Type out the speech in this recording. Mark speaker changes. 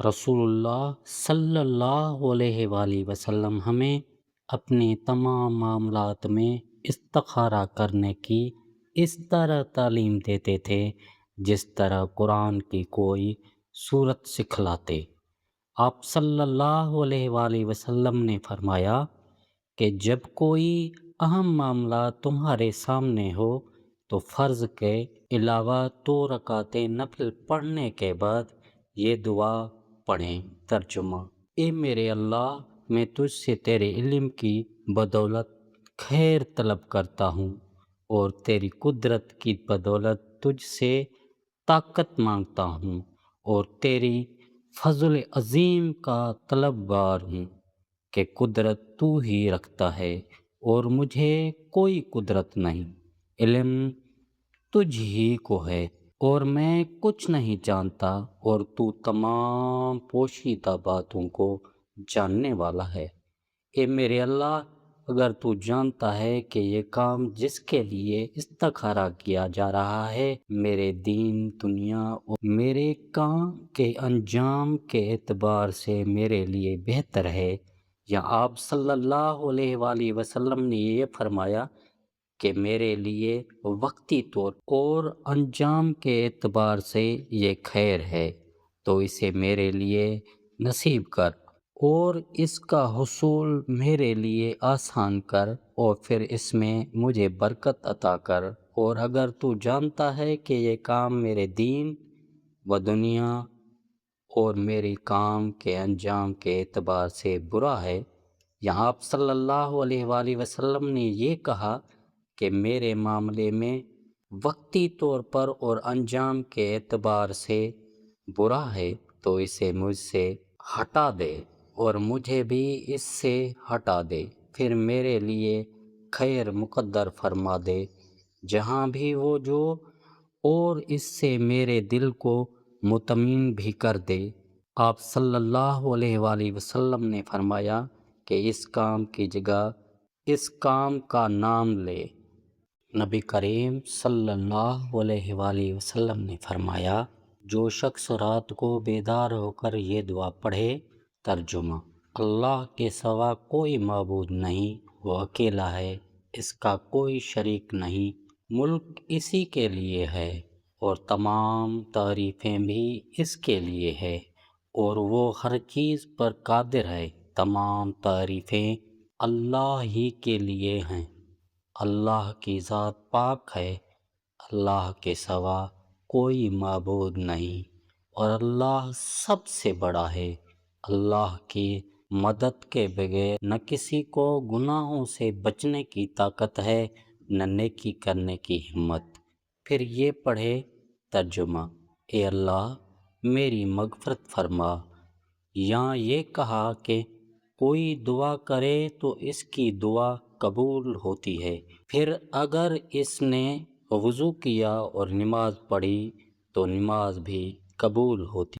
Speaker 1: رسول اللہ صلی اللہ علیہ وآلہ وسلم ہمیں اپنے تمام معاملات میں استخارہ کرنے کی اس طرح تعلیم دیتے تھے جس طرح قرآن کی کوئی سورت سکھلاتے۔ آپ صلی اللہ علیہ وآلہ وسلم نے فرمایا کہ جب کوئی اہم معاملہ تمہارے سامنے ہو تو فرض کے علاوہ 2 رکعتیں نفل پڑھنے کے بعد یہ دعا پڑھیں۔ ترجمہ: اے میرے اللہ، میں تجھ سے تیرے علم کی بدولت خیر طلب کرتا ہوں اور تیری قدرت کی بدولت تجھ سے طاقت مانگتا ہوں اور تیری فضل عظیم کا طلبگار ہوں کہ قدرت تو ہی رکھتا ہے اور مجھے کوئی قدرت نہیں، علم تجھ ہی کو ہے اور میں کچھ نہیں جانتا اور تو تمام پوشیدہ باتوں کو جاننے والا ہے۔ اے میرے اللہ، اگر تو جانتا ہے کہ یہ کام جس کے لیے استخارہ کیا جا رہا ہے میرے دین دنیا اور میرے کام کے انجام کے اعتبار سے میرے لیے بہتر ہے، یا آپ صلی اللہ علیہ وآلہ وسلم نے یہ فرمایا کہ میرے لیے وقتی طور اور انجام کے اعتبار سے یہ خیر ہے، تو اسے میرے لیے نصیب کر اور اس کا حصول میرے لیے آسان کر اور پھر اس میں مجھے برکت عطا کر، اور اگر تو جانتا ہے کہ یہ کام میرے دین و دنیا اور میرے کام کے انجام کے اعتبار سے برا ہے، یہاں آپ صلی اللہ علیہ وآلہ وسلم نے یہ کہا کہ میرے معاملے میں وقتی طور پر اور انجام کے اعتبار سے برا ہے، تو اسے مجھ سے ہٹا دے اور مجھے بھی اس سے ہٹا دے، پھر میرے لیے خیر مقدر فرما دے جہاں بھی ہو جو، اور اس سے میرے دل کو مطمئن بھی کر دے۔ آپ صلی اللہ علیہ وآلہ وسلم نے فرمایا کہ اس کام کی جگہ اس کام کا نام لے۔ نبی کریم صلی اللہ علیہ وآلہ وسلم نے فرمایا، جو شخص رات کو بیدار ہو کر یہ دعا پڑھے۔ ترجمہ: اللہ کے سوا کوئی معبود نہیں، وہ اکیلا ہے، اس کا کوئی شریک نہیں، ملک اسی کے لیے ہے اور تمام تعریفیں بھی اس کے لیے ہے اور وہ ہر چیز پر قادر ہے، تمام تعریفیں اللہ ہی کے لیے ہیں، اللہ کی ذات پاک ہے، اللہ کے سوا کوئی معبود نہیں اور اللہ سب سے بڑا ہے۔ اللہ کی مدد کے بغیر نہ کسی کو گناہوں سے بچنے کی طاقت ہے نہ نیکی کرنے کی ہمت۔ پھر یہ پڑھے۔ ترجمہ: اے اللہ، میری مغفرت فرما۔ یہاں یہ کہا کہ کوئی دعا کرے تو اس کی دعا قبول ہوتی ہے، پھر اگر اس نے وضو کیا اور نماز پڑھی تو نماز بھی قبول ہوتی